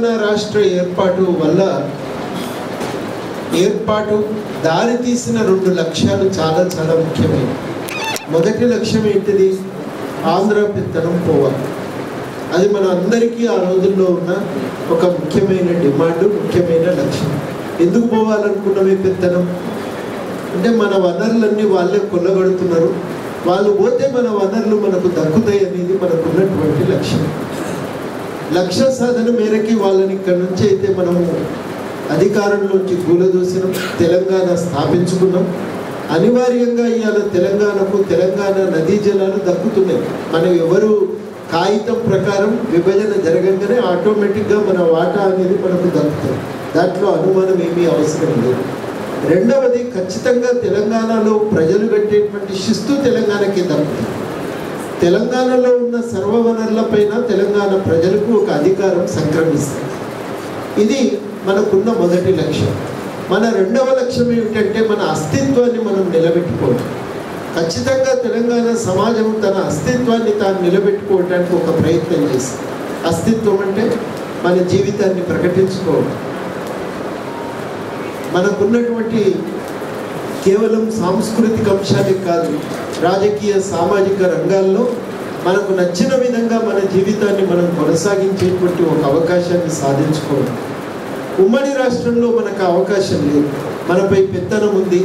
రాష్ట్ర ఏర్పాటు వల్ల దారి తీసిన 2 లక్ష్యాలు చాలా చాలా ముఖ్యమైనవి. మొదటి లక్ష్యం ఏంటిది? ఆంధ్ర పెత్తనం పోవాలి. అది మన అందరికీ ఆ రోజుల్లో ఉన్న ఒక ముఖ్యమైన డిమాండ్, ముఖ్యమైన లక్ష్యం. ఎందుకు పోవాలనుకున్నవి పెత్తనం అంటే మన వనరులన్నీ వాళ్ళే కొల్లగొడుతున్నారు, వాళ్ళు పోతే మన వనరులు మనకు దక్కుతాయి అనేది మనకున్నటువంటి లక్ష్యం. లక్ష్య సాధన మేరకి వాళ్ళని ఇక్కడ నుంచి అయితే మనము అధికారంలోంచి కూలదోసినాం, తెలంగాణ స్థాపించుకున్నాం. అనివార్యంగా ఇవాళ తెలంగాణ నదీ జలాలు దక్కుతున్నాయి. మనం ఎవరు కాగితం ప్రకారం విభజన జరగంగానే ఆటోమేటిక్గా మన వాటా అనేది మనకు దక్కుతుంది. దాంట్లో అనుమానం ఏమీ అవసరం లేదు. రెండవది, ఖచ్చితంగా తెలంగాణలో ప్రజలు కట్టేటువంటి శిస్తు తెలంగాణకి దక్కుతుంది. తెలంగాణలో ఉన్న సర్వవనరులపైన తెలంగాణ ప్రజలకు ఒక అధికారం సంక్రమిస్తుంది. ఇది మనకున్న మొదటి లక్ష్యం. మన రెండవ లక్ష్యం ఏమిటంటే మన అస్తిత్వాన్ని మనం నిలబెట్టుకోవడం. ఖచ్చితంగా తెలంగాణ సమాజం తన అస్తిత్వాన్ని తాను నిలబెట్టుకోవడానికి ఒక ప్రయత్నం చేస్తుంది. అస్తిత్వం అంటే మన జీవితాన్ని ప్రకటించుకోవడం. మనకున్నటువంటి కేవలం సాంస్కృతిక అంశానికి కాదు, రాజకీయ సామాజిక రంగాల్లో మనకు నచ్చిన విధంగా మన జీవితాన్ని మనం కొనసాగించేటువంటి ఒక అవకాశాన్ని సాధించుకోవడం. ఉమ్మడి రాష్ట్రంలో మనకు అవకాశం లేదు. మనపై పెత్తనం ఉంది,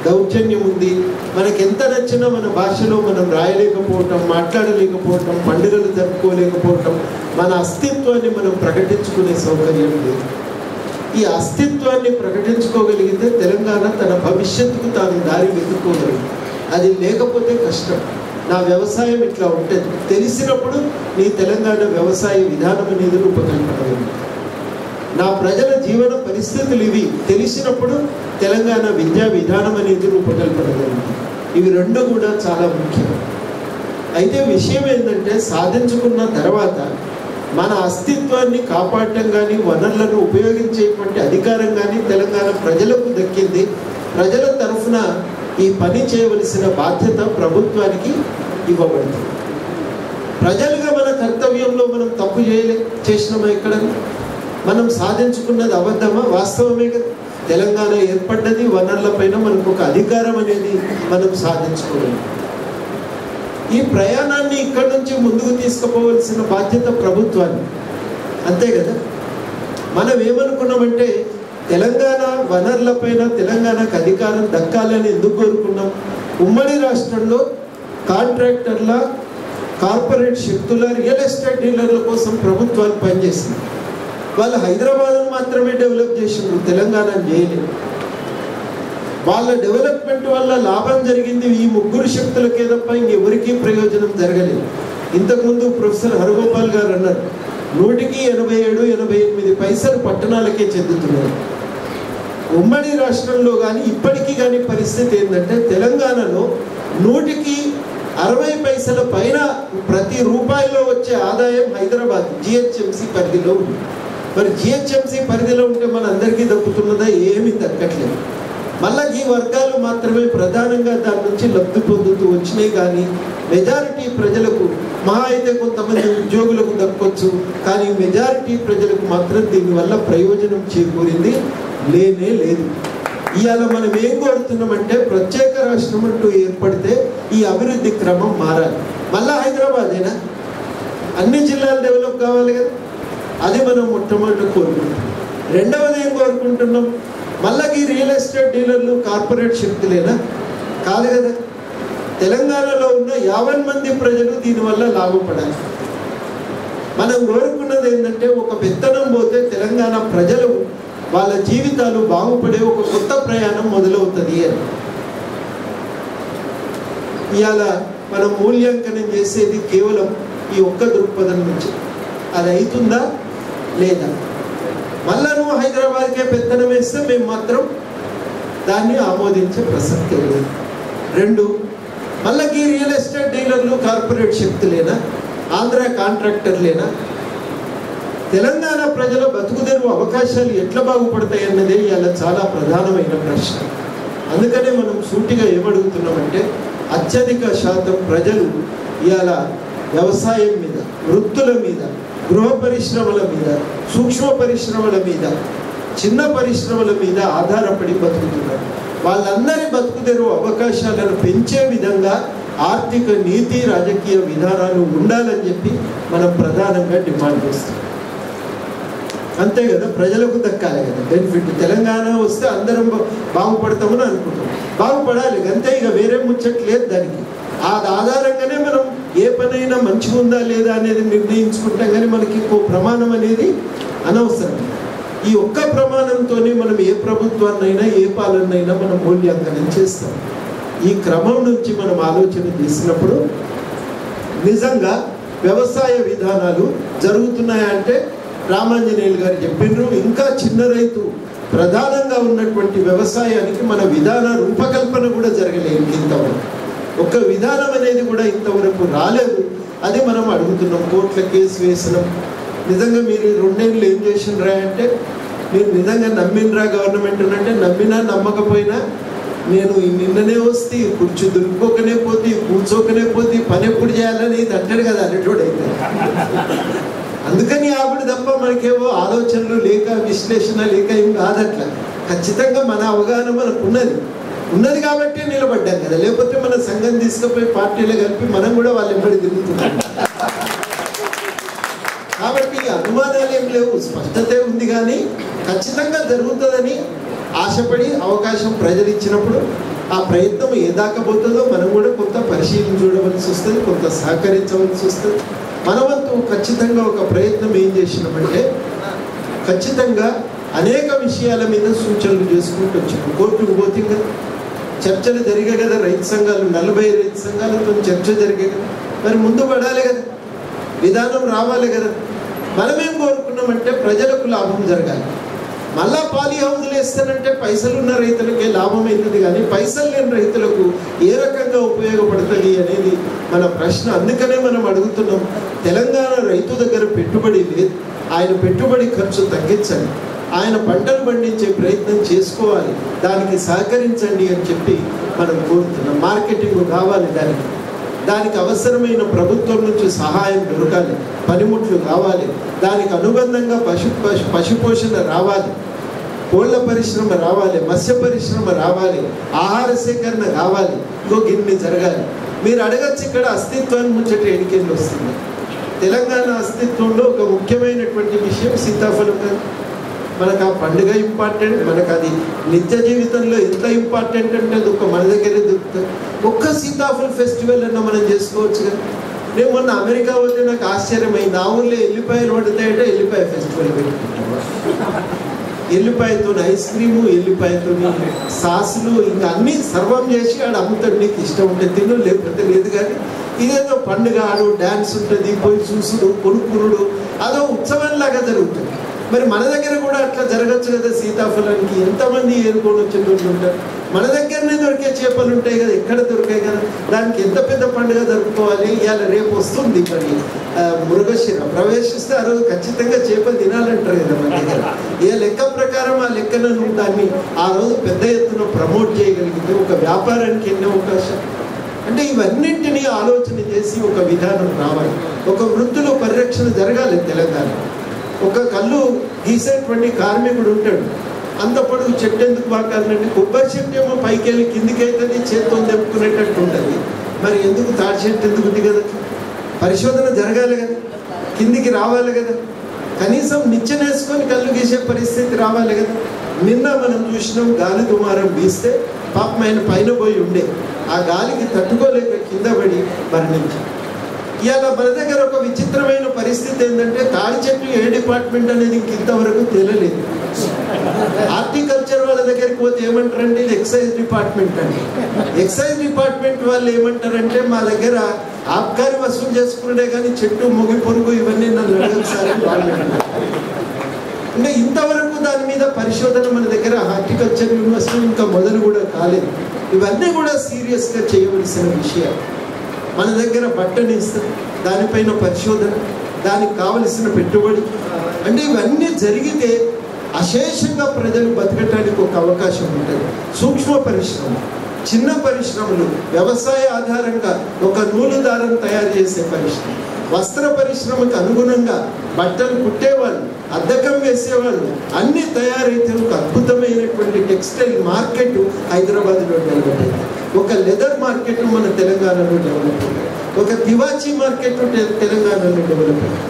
దౌర్జన్యం ఉంది. మనకు ఎంత నచ్చినా మన భాషలో మనం రాయలేకపోవటం, మాట్లాడలేకపోవటం, పండుగలు జరుపుకోలేకపోవటం, మన అస్తిత్వాన్ని మనం ప్రకటించుకునే సౌకర్యం లేదు. ఈ అస్తిత్వాన్ని ప్రకటించుకోగలిగితే తెలంగాణ తన భవిష్యత్తుకు తాను దారి వెతుక్కోగలదు. అది లేకపోతే కష్టం. నా వ్యవసాయం ఇట్లా ఉంటుంది తెలిసినప్పుడు నీ తెలంగాణ వ్యవసాయ విధానం అనేది రూపకల్పనమైంది. నా ప్రజల జీవన పరిస్థితులు ఇవి తెలిసినప్పుడు తెలంగాణ విద్యా విధానం అనేది రూపకల్పనమైంది. ఇవి రెండు కూడా చాలా ముఖ్యం. అయితే విషయం ఏంటంటే, సాధించుకున్న తర్వాత మన అస్తిత్వాన్ని కాపాడటం కానీ, వనరులను ఉపయోగించేటువంటి అధికారం కానీ తెలంగాణ ప్రజలకు దక్కింది. ప్రజల తరఫున ఈ పని చేయవలసిన బాధ్యత ప్రభుత్వానికి ఇవ్వబడుతుంది. ప్రజలుగా మన కర్తవ్యంలో మనం తప్పు చేసినామా? ఇక్కడ మనం సాధించుకున్నది అబద్ధమా? వాస్తవమే కదా. తెలంగాణ ఏర్పడ్డది వనరుల పైన, మనకు ఒక అధికారం అనేది మనం సాధించుకోవాలి. ఈ ప్రయాణాన్ని ఇక్కడి నుంచి ముందుకు తీసుకుపోవలసిన బాధ్యత ప్రభుత్వాన్ని, అంతే కదా. మనం ఏమనుకున్నామంటే, తెలంగాణ వనరులపైన తెలంగాణకు అధికారం దక్కాలని ఎందుకు కోరుకున్నాం? ఉమ్మడి రాష్ట్రంలో కాంట్రాక్టర్ల, కార్పొరేట్ శక్తుల, రియల్ ఎస్టేట్ డీలర్ల కోసం ప్రభుత్వాలు పనిచేసింది. వాళ్ళు హైదరాబాద్ను మాత్రమే డెవలప్ చేసిండ్రు, తెలంగాణను చేయలేదు. వాళ్ళ డెవలప్మెంట్ వల్ల లాభం జరిగింది ఈ ముగ్గురు శక్తులకే తప్ప ఇంకెవరికీ ప్రయోజనం జరగలేదు. ఇంతకుముందు ప్రొఫెసర్ హరగోపాల్ గారు అన్నారు, 100కి 87-88 పైసలు పట్టణాలకే చెందుతున్నారు. ఉమ్మడి రాష్ట్రంలో కానీ ఇప్పటికీ కానీ పరిస్థితి ఏంటంటే, తెలంగాణలో 100కి 60 పైసల పైన ప్రతి రూపాయిలో వచ్చే ఆదాయం హైదరాబాద్ జిహెచ్ఎంసీ పరిధిలో ఉంది. మరి జిహెచ్ఎంసీ పరిధిలో ఉంటే మన అందరికీ దక్కుతున్నదా? ఏమీ దక్కట్లేదు. మళ్ళీ ఈ వర్గాలు మాత్రమే ప్రధానంగా దాని నుంచి లబ్ధి పొందుతూ వచ్చినాయి. కానీ మెజారిటీ ప్రజలకు, మహా అయితే కొంతమంది ఉద్యోగులకు దక్కొచ్చు, కానీ మెజారిటీ ప్రజలకు మాత్రం దీనివల్ల ప్రయోజనం చేకూరింది లేనే లేదు. ఇవాళ మనం ఏం కోరుతున్నామంటే, ప్రత్యేక రాష్ట్రం అంటూ ఏర్పడితే ఈ అభివృద్ధి క్రమం మారాలి. మళ్ళీ హైదరాబాదేనా? అన్ని జిల్లాలు డెవలప్ కావాలి కదా. అది మనం మొట్టమొదటి కోరుకుంటున్నాం. రెండవది ఏం కోరుకుంటున్నాం? మళ్ళీ ఈ రియల్ ఎస్టేట్ డీలర్లు, కార్పొరేట్ శక్తులేనా? కాదు కదా. తెలంగాణలో ఉన్న 50 మంది ప్రజలు దీనివల్ల లాభపడాలి. మనం కోరుకున్నది ఏంటంటే, ఒక పెత్తనం పోతే తెలంగాణ ప్రజలు వాళ్ళ జీవితాలు బాగుపడే ఒక కొత్త ప్రయాణం మొదలవుతుంది అని. ఇవాళ మనం మూల్యాంకనం చేసేది కేవలం ఈ ఒక్క దృక్పథం నుంచి. అది అవుతుందా లేదా? మళ్ళా నువ్వు హైదరాబాద్కే పెత్తనం వేస్తే మేము మాత్రం దాన్ని ఆమోదించే ప్రసక్తే లేదు. 2, మళ్ళీ ఈ రియల్ ఎస్టేట్ డీలర్లు, కార్పొరేట్ శక్తులేనా? ఆంధ్ర కాంట్రాక్టర్లేనా? తెలంగాణ ప్రజల బతుకుదెరువు అవకాశాలు ఎట్లా బాగుపడతాయి అన్నదే ఇవాళ చాలా ప్రధానమైన ప్రశ్న. అందుకనే మనం సూటిగా ఏమడుగుతున్నామంటే, అత్యధిక శాతం ప్రజలు ఇవాళ వ్యవసాయం మీద, వృత్తుల మీద, గృహ పరిశ్రమల మీద, సూక్ష్మ పరిశ్రమల మీద, చిన్న పరిశ్రమల మీద ఆధారపడి బతుకుతున్నారు. వాళ్ళందరి బతుకుదెరువు అవకాశాలను పెంచే విధంగా ఆర్థిక నీతి, రాజకీయ విధానాలు ఉండాలని చెప్పి మనం ప్రధానంగా డిమాండ్ చేస్తాం. అంతే కదా, ప్రజలకు దక్కాలి కదా బెనిఫిట్. తెలంగాణ వస్తే అందరం బాగుపడతామని అనుకుంటాం, బాగుపడాలి అంతే, ఇక వేరే ముచ్చట్లేదు దానికి. ఆ ఆధారంగానే మనం ఏ పనైనా మంచిగా ఉందా లేదా అనేది నిర్ణయించుకుంటాం, కానీ మనకి ఇంకో ప్రమాణం అనేది అనవసరం. ఈ ఒక్క ప్రమాణంతోనే మనం ఏ ప్రభుత్వాన్నైనా ఏ పాలనైనా మనం మూల్యాంకనం చేస్తాం. ఈ క్రమం నుంచి మనం ఆలోచన చేసినప్పుడు నిజంగా వ్యవసాయ విధానాలు జరుగుతున్నాయంటే రామాంజనేయులు గారు చెప్పిండ్రు, ఇంకా చిన్న రైతు ప్రధానంగా ఉన్నటువంటి వ్యవసాయానికి మన విధాన రూపకల్పన కూడా జరగలేదు ఇంతవరకు. ఒక విధానం అనేది కూడా ఇంతవరకు రాలేదు. అది మనం అడుగుతున్నాం. కోర్టుల కేసు వేసినాం. నిజంగా మీరు 2 ఏళ్ళు ఏం చేసినరా అంటే, మీరు నిజంగా నమ్మినరా గవర్నమెంట్ అంటే, నమ్మినా నమ్మకపోయినా నేను నిన్ననే వస్తే కూర్చో దులుపుకోకనే పోతే, కూర్చోకనే పోతే, పని ఎప్పుడు చేయాలని ఇది అంటాడు కదా అనేటోడైతే. అందుకని ఆవిడ తప్ప మనకేవో ఆలోచనలు లేక, విశ్లేషణ లేక ఏం కాదట్లా. ఖచ్చితంగా మన అవగాహన మనకు ఉన్నది కాబట్టి నిలబడ్డాం కదా, లేకపోతే మన సంఘం తీసుకుపోయి పార్టీలో కలిపి మనం కూడా వాళ్ళ వెంబడి తిరుగుతున్నాం. కాబట్టి అనుమానాలు ఏం లేవు, స్పష్టతే ఉంది. కానీ ఖచ్చితంగా జరుగుతుందని ఆశపడి అవకాశం ప్రజలు ఇచ్చినప్పుడు ఆ ప్రయత్నం ఏ దాకా పోతుందో మనం కూడా కొంత పరిశీలన చూడవలసి వస్తుంది, కొంత సహకరించవలసి వస్తుంది. మన వంతు ఖచ్చితంగా ఒక ప్రయత్నం ఏం చేసినామంటే, ఖచ్చితంగా అనేక విషయాల మీద సూచనలు చేసుకుంటూ వచ్చాము. కోర్టుకు పోతే కదా చర్చలు జరిగాయి కదా, రైతు సంఘాలు 40 రైతు సంఘాలతో చర్చ జరిగాయి కదా, మరి ముందు పడాలి కదా, విధానం రావాలి కదా. మనమేం కోరుకున్నామంటే ప్రజలకు లాభం జరగాలి. మళ్ళా పాలి హౌజులు వేస్తానంటే పైసలు ఉన్న రైతులకే లాభం అవుతుంది, కానీ పైసలు లేని రైతులకు ఏ రకంగా ఉపయోగపడుతుంది అనేది మన ప్రశ్న. అందుకనే మనం అడుగుతున్నాం, తెలంగాణ రైతు దగ్గర పెట్టుబడి లేదు, ఆయన పెట్టుబడి ఖర్చు తగ్గించండి, ఆయన పంటలు పండించే ప్రయత్నం చేసుకోవాలి, దానికి సహకరించండి అని చెప్పి మనం కోరుతున్నాం. మార్కెటింగ్ కావాలి, దానికి అవసరమైన ప్రభుత్వం నుంచి సహాయం దొరకాలి, పనిముట్లు కావాలి, దానికి అనుబంధంగా పశుపోషణ రావాలి, కోళ్ల పరిశ్రమ రావాలి, మత్స్య పరిశ్రమ రావాలి, ఆహార సేకరణ కావాలి, గిన్ని జరగాలి. మీరు అడగచ్చు ఇక్కడ అస్తిత్వాన్ని ముచ్చట ఎన్నికలు వస్తుంది. తెలంగాణ అస్తిత్వంలో ఒక ముఖ్యమైనటువంటి విషయం సీతాఫలం కాదు. మనకు ఆ పండుగ ఇంపార్టెంట్, మనకు అది నిత్య జీవితంలో ఎంత ఇంపార్టెంట్ అంటే అది మన దగ్గరే దొరుకుతుంది. ఒక్క సీతాఫల్ ఫెస్టివల్ అన్నా మనం చేసుకోవచ్చు కదా. నేను మొన్న అమెరికా పోతే నాకు ఆశ్చర్యమైంది, ఆ ఊళ్ళో ఎల్లిపాయలు పడతాయంటే ఎల్లిపాయ ఫెస్టివల్ పెట్టుకుంటాం. ఎల్లిపాయతో ఐస్ క్రీము, ఎల్లిపాయతో సాసులు, ఇంకా అన్నీ సర్వం చేసి ఆడు అమ్ముతాడు. నీకు ఇష్టం ఉంటే తిను, లేకపోతే లేదు. కానీ ఇదేదో పండుగ, ఆడు డ్యాన్స్ ఉంటుంది, పోయి చూసుడు, కొనుక్కునుడు, అదో ఉత్సవంలాగా జరుగుతుంది. మరి మన దగ్గర కూడా అట్లా జరగచ్చు కదా. సీతాఫలానికి ఎంతమంది ఏరుకొని వచ్చేటోళ్ళు ఉంటారు. మన దగ్గరనే దొరికే చేపలు ఉంటాయి కదా, ఎక్కడ దొరికాయి కదా. దానికి ఎంత పెద్ద పండుగ జరుపుకోవాలి. ఇవాళ రేపు వస్తుంది మరి మృగశిర ప్రవేశిస్తే ఆ రోజు ఖచ్చితంగా చేపలు తినాలంటారు కదా మన దగ్గర. ఏ లెక్క ప్రకారం ఆ లెక్కను దాన్ని ఆ రోజు పెద్ద ఎత్తున ప్రమోట్ చేయగలిగితే ఒక వ్యాపారానికి ఎన్నో అవకాశం. అంటే ఇవన్నింటినీ ఆలోచన చేసి ఒక విధానం రావాలి, ఒక వృత్తుల పరిరక్షణ జరగాలి. తెలంగాణ ఒక కళ్ళు గీసేటువంటి కార్మికుడు ఉంటాడు, అంత పొడుగు చెట్టు ఎందుకు పాకాలంటే, కొబ్బరి చెట్టు ఏమో పైకి వెళ్ళి కిందికి అవుతుంది, చేత్తో తెప్పుకునేటట్టు ఉంటుంది. మరి ఎందుకు తాడి చెట్టు ఎందుకు ఉంది కదా, పరిశోధన జరగాలి కదా, కిందికి రావాలి కదా, కనీసం నిచ్చెనేసుకొని కళ్ళు గీసే పరిస్థితి రావాలి కదా. నిన్న మనం చూసినాం, గాలి దుమారం వీస్తే పాపం ఆయన పైన పోయి ఉండే, ఆ గాలికి తట్టుకోలేక కింద పడి మరణించాడు. ఇవాళ మన దగ్గర ఒక విచిత్రమైన పరిస్థితి ఏంటంటే, తాడి చెట్లు ఏ డిపార్ట్మెంట్ అనేది ఇంతవరకు తెలియలేదు. హార్టికల్చర్ వాళ్ళ దగ్గరికి పోతే ఏమంటారంటే ఇది ఎక్సైజ్ డిపార్ట్మెంట్ అండి. ఎక్సైజ్ డిపార్ట్మెంట్ వాళ్ళు ఏమంటారంటే, మా దగ్గర ఆబ్కారీ వసూలు చేసుకునే కానీ చెట్టు, మొగి, పొరుగు ఇవన్నీ నన్ను అడగసారి వాళ్ళు అంటే ఇంతవరకు దాని మీద పరిశోధన మన దగ్గర హార్టికల్చర్ యూనివర్సిటీ ఇంకా మొదలు కూడా కాలేదు. ఇవన్నీ కూడా సీరియస్గా చేయవలసిన విషయాలు. మన దగ్గర బట్టని ఇస్తారు, దానిపైన పరిశోధన, దానికి కావలసిన పెట్టుబడి, అంటే ఇవన్నీ జరిగితే అశేషంగా ప్రజలు బతకటానికి ఒక అవకాశం ఉంటుంది. సూక్ష్మ పరిశ్రమ, చిన్న పరిశ్రమలు, వ్యవసాయ ఆధారంగా ఒక నూలు దారం తయారు చేసే పరిశ్రమ, వస్త్ర పరిశ్రమకు అనుగుణంగా బట్టలు కుట్టేవాళ్ళు, అద్దకం వేసేవాళ్ళు, అన్నీ తయారైతే ఒక అద్భుతమైనటువంటి టెక్స్టైల్ మార్కెట్ హైదరాబాద్లో డెవలప్ అయింది. ఒక లెదర్ మార్కెట్ మన తెలంగాణలో డెవలప్ అయింది. ఒక తివాచీ మార్కెట్ తెలంగాణలో డెవలప్ అయింది.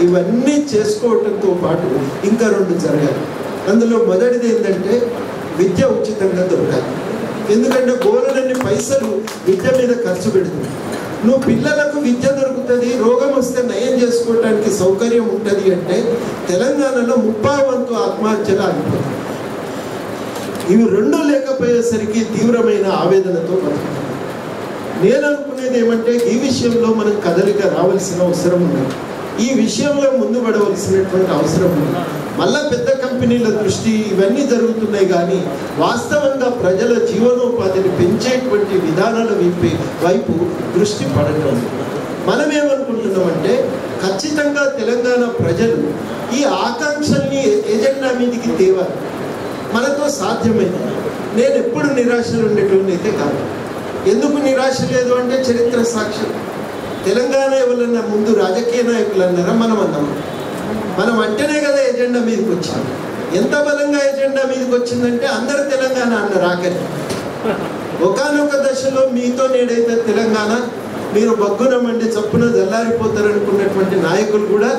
ఇవన్నీ చేసుకోవటంతో పాటు ఇంకా 2 జరగాలి. అందులో మొదటిది ఏంటంటే విద్య ఉచితంగా దొరకాలి. ఎందుకంటే బోలెడన్ని పైసలు విద్య మీద ఖర్చు పెడుతుంది. నువ్వు పిల్లలకు విద్య దొరుకుతుంది, రోగం వస్తే నయం చేసుకోవడానికి సౌకర్యం ఉంటుంది అంటే తెలంగాణలో 30% ఆత్మహత్యలు ఆగిపోతుంది. ఇవి 2 లేకపోయేసరికి తీవ్రమైన ఆవేదనతో బతుకుతుంది. నేను అనుకునేది ఏమంటే ఈ విషయంలో మనం కదలిక రావాల్సిన అవసరం ఉన్నది. ఈ విషయంలో ముందు పడవలసినటువంటి అవసరం ఉంది. మళ్ళా పెద్ద కంపెనీల దృష్టి ఇవన్నీ జరుగుతున్నాయి, కానీ వాస్తవంగా ప్రజల జీవనోపాధిని పెంచేటువంటి విధానాల వైపు దృష్టి పడటం. మనం ఏమనుకుంటున్నామంటే ఖచ్చితంగా తెలంగాణ ప్రజలు ఈ ఆకాంక్షల్ని ఎజెండా మీదకి తేవాలి. మనతో సాధ్యమైంది. నేను ఎప్పుడు నిరాశలు ఉండేటోని అయితే కాదు. ఎందుకు నిరాశ లేదు అంటే చరిత్ర సాక్ష్యం. తెలంగాణ ఎవరన్నా ముందు రాజకీయ నాయకులు అన్నారా? మనం అన్నాము. మనం అంటేనే కదా ఎజెండా మీదకి వచ్చింది. ఎంత బలంగా ఎజెండా మీదకి వచ్చిందంటే అందరు తెలంగాణ అన్నారు. ఆఖరి ఒకానొక దశలో మీతో నేడైతే తెలంగాణ మీరు బగ్గునమండి చప్పున జల్లారిపోతారు అనుకున్నటువంటి నాయకులు కూడా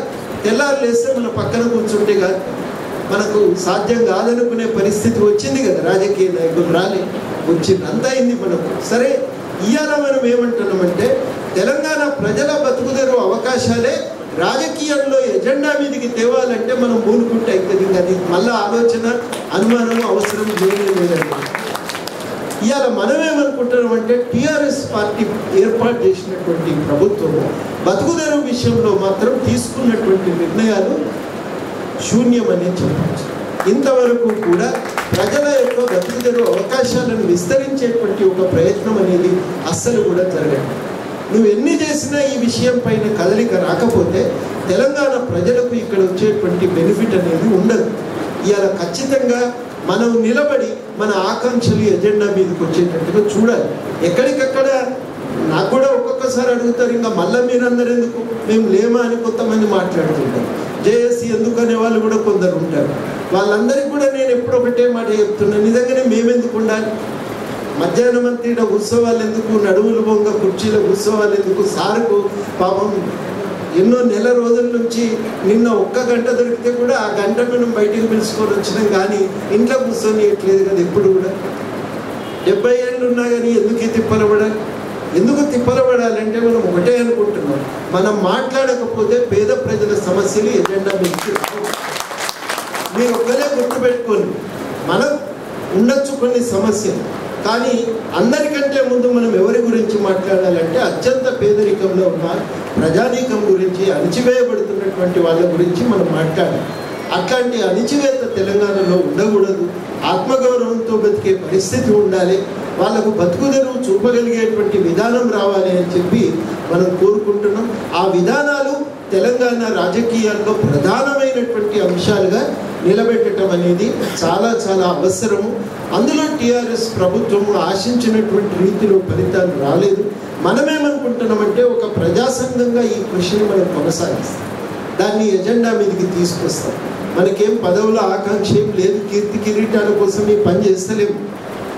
తెల్లారు లేస్తే మన పక్కన కూర్చుంటే కాదు మనకు సాధ్యం కాదనుకునే పరిస్థితి వచ్చింది కదా. రాజకీయ నాయకులు రాలే, వచ్చింది, అంతా అయింది మనకు. సరే, ఇవాళ మనం ఏమంటున్నామంటే తెలంగాణ ప్రజల బతుకుదెరు అవకాశాలే రాజకీయంలో ఎజెండా మీదకి తేవాలంటే మనం మూలుకుంటే అవుతుంది. అది మళ్ళీ ఆలోచన అనుమానం అవసరం లేదండి. ఇవాళ మనమేమనుకుంటున్నామంటే టీఆర్ఎస్ పార్టీ ఏర్పాటు చేసినటువంటి ప్రభుత్వం బతుకుదెరువు విషయంలో మాత్రం తీసుకున్నటువంటి నిర్ణయాలు శూన్యమని చెప్పచ్చు. ఇంతవరకు కూడా ప్రజల యొక్క బతుకుదెరువు అవకాశాలను విస్తరించేటువంటి ఒక ప్రయత్నం అనేది అస్సలు కూడా జరగదు. నువ్వు ఎన్ని చేసినా ఈ విషయం పైన కదలిక రాకపోతే తెలంగాణ ప్రజలకు ఇక్కడ వచ్చేటువంటి బెనిఫిట్ అనేది ఉండదు. ఇవాళ ఖచ్చితంగా మనం నిలబడి మన ఆకాంక్షలు ఎజెండా మీదకి వచ్చేటట్టుగా చూడాలి. ఎక్కడికక్కడ నాకు కూడా ఒక్కొక్కసారి అడుగుతారు, ఇంకా మళ్ళీ మీరందరూ ఎందుకు, మేము లేమా అని కొంతమంది మాట్లాడుతుంటారు. జేఏసీ ఎందుకు అనే వాళ్ళు కూడా కొందరు ఉంటారు. వాళ్ళందరికీ కూడా నేను ఎప్పుడు ఒకటే మాట చెప్తున్నాను, నిజంగానే మేమెందుకు ఉండాలి? మధ్యాహ్నం అంతా ఉత్సవాలు ఎందుకు, నడువులు బొంగ కుర్చీల ఉత్సవాలు ఎందుకు? సార్కు పాపం ఎన్నో నెల రోజుల నుంచి నిన్న 1 గంట దొరికితే కూడా ఆ గంట మనం బయటికి పిలుచుకొని వచ్చినాం, కానీ ఇంట్లో కూర్చొని ఇట్లేదు కదా. ఎప్పుడు కూడా 70 ఏళ్ళు ఉన్నా కానీ ఎందుకు తిప్పలబడాలి? ఎందుకు తిప్పలబడాలంటే మనం ఒకటే అనుకుంటున్నాం, మనం మాట్లాడకపోతే పేద ప్రజల సమస్యలు ఎజెండా మీద మీరు ఒక్కరే గుర్తుపెట్టుకోండి. మనం ఉండొచ్చు కొన్ని సమస్యలు, కానీ అందరికంటే ముందు మనం ఎవరి గురించి మాట్లాడాలంటే అత్యంత పేదరికంలో ఉన్న ప్రజానీకం గురించి, అణిచివేయబడుతున్నటువంటి వాళ్ళ గురించి మనం మాట్లాడాలి. అట్లాంటి అణిచివేత తెలంగాణలో ఉండకూడదు. ఆత్మగౌరవంతో బతికే పరిస్థితి ఉండాలి. వాళ్ళకు బతుకుదెరువు చూపగలిగేటువంటి విధానం రావాలి అని చెప్పి మనం కోరుకుంటున్నాం. ఆ విధానాలు తెలంగాణ రాజకీయాల్లో ప్రధానమైనటువంటి అంశాలుగా నిలబెట్టడం అనేది చాలా చాలా అవసరము. అందులో టీఆర్ఎస్ ప్రభుత్వం ఆశించినటువంటి రీతిలో ఫలితాలు రాలేదు. మనమేమనుకుంటున్నామంటే ఒక ప్రజాసంఘంగా ఈ కృషిని మనం కొనసాగిస్తాం, దాన్ని ఎజెండా మీదకి తీసుకొస్తాం. మనకేం పదవుల ఆకాంక్ష ఏం లేదు, కీర్తి కిరీటాల కోసం ఈ పని చేస్తలేము.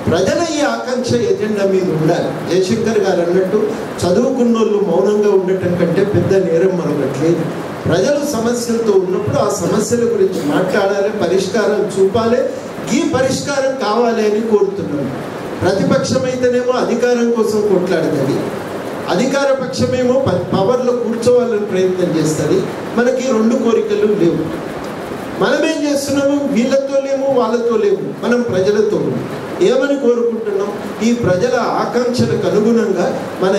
ప్రజల ఈ ఆకాంక్ష ఎజెండా మీద ఉండాలి. జయశంకర్ గారు అన్నట్టు చదువుకున్నోళ్ళు మౌనంగా ఉండటం కంటే పెద్ద నేరం మరొకట్లేదు. ప్రజలు సమస్యలతో ఉన్నప్పుడు ఆ సమస్యల గురించి మాట్లాడాలి, పరిష్కారం చూపాలి. ఈ పరిష్కారం కావాలి అని కోరుతున్నాను. ప్రతిపక్షం అయితేనేమో అధికారం కోసం కొట్లాడుతుంది, అధికార పక్షమేమో పవర్లో కూర్చోవాలని ప్రయత్నం చేస్తుంది. మనకి 2 కోరికలు లేవు. మనమేం చేస్తున్నాము? వీళ్ళతో లేము, వాళ్ళతో లేము, మనం ప్రజలతో ఏమని కోరుకుంటున్నాం? ఈ ప్రజల ఆకాంక్షలకు అనుగుణంగా మన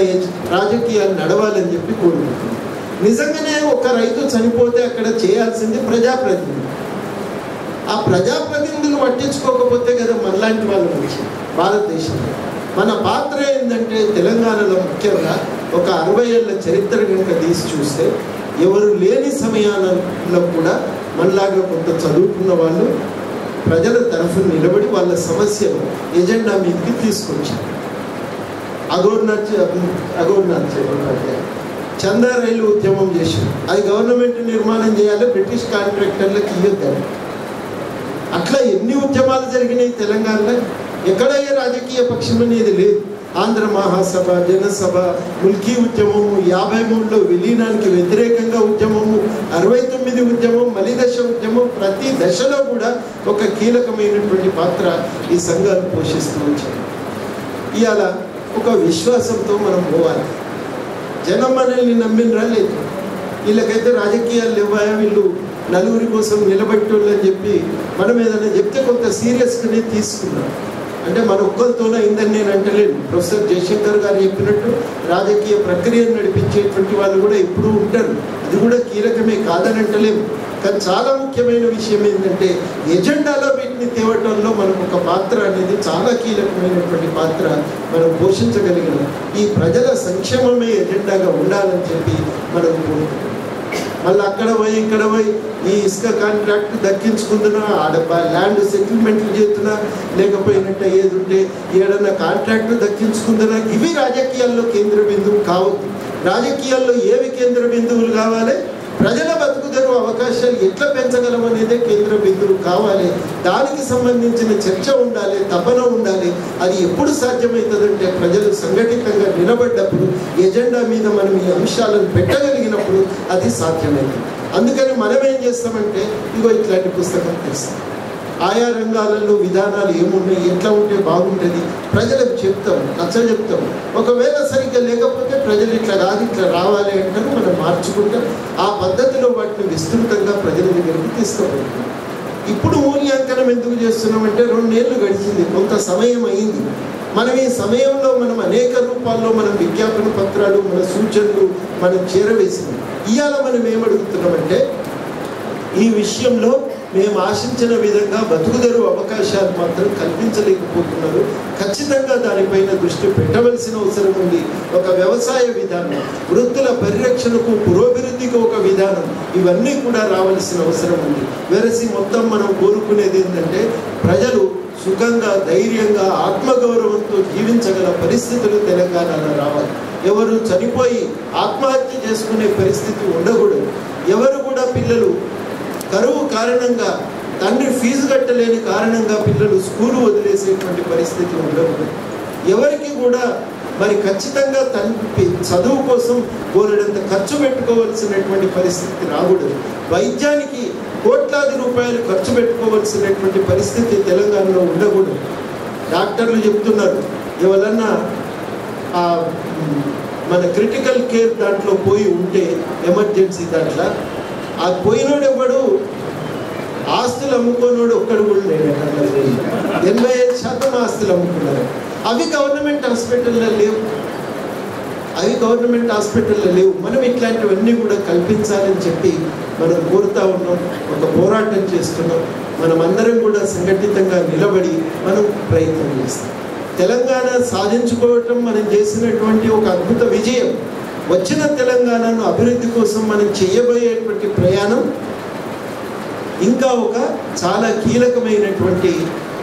రాజకీయాలు నడవాలని చెప్పి కోరుకుంటున్నాం. నిజంగానే ఒక రైతు చనిపోతే అక్కడ చేయాల్సింది ప్రజాప్రతినిధి. ఆ ప్రజాప్రతినిధులు పట్టించుకోకపోతే కదా మనలాంటి వాళ్ళు వచ్చి భారతదేశంలో. మన పాత్ర ఏంటంటే తెలంగాణలో ముఖ్యంగా ఒక 60 ఏళ్ల చరిత్ర కనుక తీసి చూస్తే ఎవరు లేని సమయాలలో కూడా మనలాగా కొంత చదువుకున్న వాళ్ళు ప్రజల తరఫున నిలబడి వాళ్ళ సమస్యను ఎజెండా మీదకి తీసుకొచ్చారు. అఘోర్నాథ్ చందా రైలు ఉద్యమం చేశారు. అది గవర్నమెంట్ నిర్మాణం చేయాలి, బ్రిటిష్ కాంట్రాక్టర్లకు ఇవ్వద్దని. అట్లా ఎన్ని ఉద్యమాలు జరిగినాయి తెలంగాణలో. ఎక్కడ ఏ రాజకీయ పక్షం అనేది లేదు. ఆంధ్ర మహాసభ, జనసభ, ముల్కీ ఉద్యమము, 53లో విలీనానికి వ్యతిరేకంగా ఉద్యమము, 69 ఉద్యమం, మలిదశ ఉద్యమం, ప్రతి దశలో కూడా ఒక కీలకమైనటువంటి పాత్ర ఈ సంఘాలు పోషిస్తూ వచ్చాయి. ఇవాళ ఒక విశ్వాసంతో మనం పోవాలి. జనం మనల్ని నమ్మినరా లేదు. వీళ్ళకైతే రాజకీయాలు లేవాయా, వీళ్ళు నలుగురి కోసం నిలబెట్టోళ్ళని చెప్పి మనం ఏదైనా చెప్తే కొంత సీరియస్గానే తీసుకున్నాం. అంటే మన ఒక్కరితోనే అయిందని నేను అంటలేను. ప్రొఫెసర్ జయశంకర్ గారు చెప్పినట్టు రాజకీయ ప్రక్రియను నడిపించేటువంటి వాళ్ళు కూడా ఎప్పుడూ ఉంటారు. అది కూడా కీలకమే, కాదని అంటలేము. కానీ చాలా ముఖ్యమైన విషయం ఏంటంటే ఎజెండాలో వీటిని తేవటంలో మనకు ఒక పాత్ర అనేది చాలా కీలకమైనటువంటి పాత్ర మనం పోషించగలిగిన ఈ ప్రజల సంక్షేమమే ఎజెండాగా ఉండాలని చెప్పి మనం కోరుకుంటున్నాం. మళ్ళీ అక్కడ పోయి ఇక్కడ పోయి ఈ ఇసుక కాంట్రాక్ట్ దక్కించుకుంటున్నా, ఆడ ల్యాండ్ సెటిల్మెంట్లు చేస్తున్నా, లేకపోయినట్టు ఏది ఉంటే ఏడన్నా కాంట్రాక్ట్ దక్కించుకుంటున్నా, ఇవి రాజకీయాల్లో కేంద్ర బిందువు కావద్దు. రాజకీయాల్లో ఏవి కేంద్ర బిందువులు కావాలి? ప్రజల బతుకుదెరువు అవకాశాలు ఎట్లా పెంచగలం అనేదే కేంద్ర బిందువు కావాలి. దానికి సంబంధించిన చర్చ ఉండాలి, తపన ఉండాలి. అది ఎప్పుడు సాధ్యమవుతుందంటే ప్రజలు సంఘటితంగా నిలబడ్డప్పుడు, ఎజెండా మీద మనం ఈ అంశాలను పెట్టగలిగినప్పుడు అది సాధ్యమవుతుంది. అందుకని మనం ఏం చేస్తామంటే ఇగో ఇట్లాంటి పుస్తకం తెస్తాం. ఆయా రంగాలలో విధానాలు ఏమున్నాయి, ఎట్లా ఉంటే బాగుంటుంది ప్రజలకు చెప్తాం, నచ్చ చెప్తాం. ఒకవేళ సరిగ్గా లేకపోతే ప్రజలు ఇట్లా కాదు, ఇట్లా రావాలి అంటే మనం మార్చుకుంటాం. ఆ పద్ధతిలో వాటిని విస్తృతంగా ప్రజల దగ్గరికి తీసుకుపోతున్నాం. ఇప్పుడు మూల్యాంకనం ఎందుకు చేస్తున్నామంటే 2 ఏళ్ళు గడిచింది, కొంత సమయం అయింది. మనం ఈ సమయంలో మనం అనేక రూపాల్లో మనం విజ్ఞాపన పత్రాలు, మన సూచనలు మనం చేరవేసినాం. ఇవాళ మనం ఏమడుగుతున్నామంటే ఈ విషయంలో మేము ఆశించిన విధంగా బతుకుదెరువు అవకాశాలు మాత్రం కల్పించలేకపోతున్నారు. ఖచ్చితంగా దానిపైన దృష్టి పెట్టవలసిన అవసరం ఉంది. ఒక వ్యవసాయ విధానం, వృత్తుల పరిరక్షణకు, పురోభివృద్ధికి ఒక విధానం, ఇవన్నీ కూడా రావాల్సిన అవసరం ఉంది. వెరసి మొత్తం మనం కోరుకునేది ఏంటంటే ప్రజలు సుఖంగా, ధైర్యంగా, ఆత్మగౌరవంతో జీవించగల పరిస్థితులు తెలంగాణలో రావాలి. ఎవరు చనిపోయి ఆత్మహత్య చేసుకునే పరిస్థితి ఉండకూడదు. ఎవరు కూడా పిల్లలు కరువు కారణంగా, తండ్రి ఫీజు కట్టలేని కారణంగా పిల్లలు స్కూలు వదిలేసేటువంటి పరిస్థితి ఉండకూడదు. ఎవరికి కూడా మరి ఖచ్చితంగా తండ్రి చదువు కోసం కోరడంత ఖర్చు పెట్టుకోవాల్సినటువంటి పరిస్థితి రాకూడదు. వైద్యానికి కోట్లాది రూపాయలు ఖర్చు పెట్టుకోవాల్సినటువంటి పరిస్థితి తెలంగాణలో ఉండకూడదు. డాక్టర్లు చెప్తున్నారు, ఎవరన్నా మన క్రిటికల్ కేర్ దాంట్లో పోయి ఉంటే, ఎమర్జెన్సీ దాంట్లో ఆ పోయినోడు ఎవడు, ఆస్తులు అమ్ముకోనోడు ఒక్కడు కూడా లేడు. 85% ఆస్తులు అమ్ముకున్నారు. అవి గవర్నమెంట్ హాస్పిటల్లో లేవు. మనం ఇట్లాంటివన్నీ కూడా కల్పించాలని చెప్పి మనం కోరుతా ఉన్నాం. ఒక పోరాటం చేస్తున్నాం. మనం అందరం కూడా సంఘటితంగా నిలబడి మనం ప్రయత్నం చేస్తాం. తెలంగాణ సాధించుకోవటం మనం చేసినటువంటి ఒక అద్భుత విజయం. వచ్చిన తెలంగాణను అభివృద్ధి కోసం మనం చేయబోయేటువంటి ప్రయాణం ఇంకా ఒక చాలా కీలకమైనటువంటి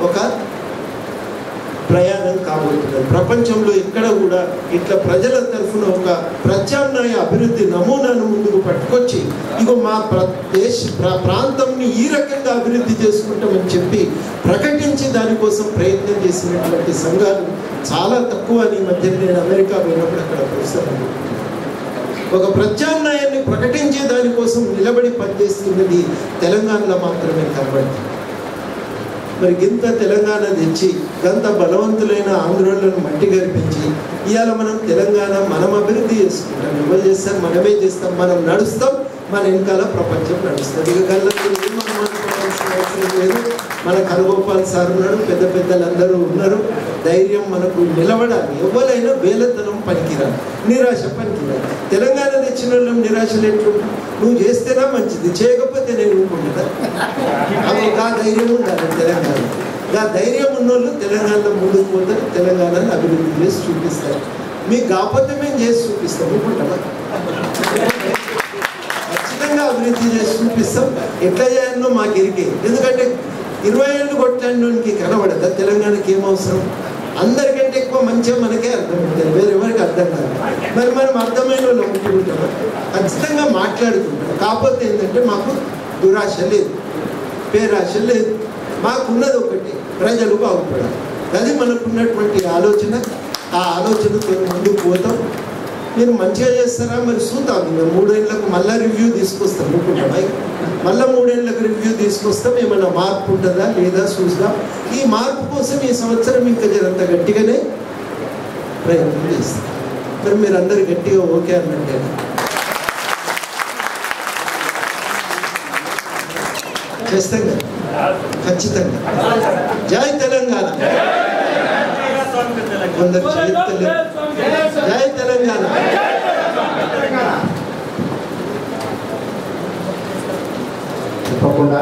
ఒక ప్రయాణం కాబోతున్నది. ప్రపంచంలో ఎక్కడ కూడా ఇట్లా ప్రజల తరఫున ఒక ప్రత్యామ్నాయ అభివృద్ధి నమూనాను ముందుకు పట్టుకొచ్చి ఇగో మా ప్రాంతంని ఈ రకంగా అభివృద్ధి చేసుకుంటామని చెప్పి ప్రకటించి దానికోసం ప్రయత్నం చేసినటువంటి సంఘాలు చాలా తక్కువ. ఈ మధ్య నేను అమెరికా పోయినప్పుడు అక్కడ ప్రొఫెసర్ ఒక ప్రత్యామ్నాయాన్ని ప్రకటించే దానికోసం నిలబడి పనిచేస్తున్నది తెలంగాణలో మాత్రమే కనబడుతుంది. మరి గింత తెలంగాణ తెచ్చి గంత బలవంతులైన ఆంధ్రోళ్లను మట్టి గరిపించి ఇవాళ మనం తెలంగాణ మనం అభివృద్ధి చేసుకుంటాం. ఎవరు చేస్తాం? మనమే చేస్తాం. మనం నడుస్తాం, మన వెనకాల ప్రపంచం నడుస్తుంది. ఇక గల్లంతా అవసరం లేదు. మన కరగోపాల్ సార్ ఉన్నాడు, పెద్ద పెద్దలందరూ ఉన్నారు. ధైర్యం మనకు నిలబడాలి. ఎవరైనా వేలతనం పనికిరాలి, నిరాశ పనికిరాలి. తెలంగాణ తెచ్చిన వాళ్ళం నిరాశలు ఎట్లుంటాం? నువ్వు చేస్తేనా మంచిది, చేయకపోతే నేను ఊరుకుంటా. అవి ఆ ధైర్యం ఉండాలి తెలంగాణ. ఆ ధైర్యం ఉన్నోళ్ళు తెలంగాణలో ముందుకు పోతారు, తెలంగాణను అభివృద్ధి చేసి చూపిస్తారు. మీకు కాకపోతే మేము చేసి చూపిస్తాం, ఊరుకుంటామా? ఖచ్చితంగా అభివృద్ధి చేసి చూపిస్తాం. ఎట్లా చేయాలనో మాకు ఎరికే. ఎందుకంటే 20 ఏళ్ళు కొట్లాడినోనికి కనబడదా తెలంగాణకి ఏం అవసరం? అందరికంటే ఎక్కువ మంచిగా మనకే అర్థమవుతుంది, వేరెవరికి అర్థం కాదు. మరి మనం అర్థమైన వాళ్ళు ఉంటుంటాం, ఖచ్చితంగా మాట్లాడుతుంటాం. కాకపోతే ఏంటంటే మాకు దురాశ లేదు, పేరాశ లేదు, మాకున్నది ఒకటి, ప్రజలు బాగుపడాలి. అది మనకున్నటువంటి ఆలోచన. ఆ ఆలోచనతో ముందుకు పోతాం. మీరు మంచిగా చేస్తారా మరి చూద్దాం. మేము 3 ఏళ్ళకు మళ్ళీ రివ్యూ తీసుకొస్తాం అనుకుంటాం. మళ్ళీ 3 ఏళ్ళకు రివ్యూ తీసుకొస్తాం. ఏమైనా మార్పు ఉంటుందా లేదా చూద్దాం. ఈ మార్పు కోసం ఈ సంవత్సరం ఇంకా జరంత గట్టిగానే ప్రయత్నం చేస్తాం. మరి మీరు అందరు గట్టిగా ఓకే అన్నట్టే చేస్తాం కదా, ఖచ్చితంగా. జై తెలంగాణ. కొందరు జై తెలంగాణ. తప్పకుండా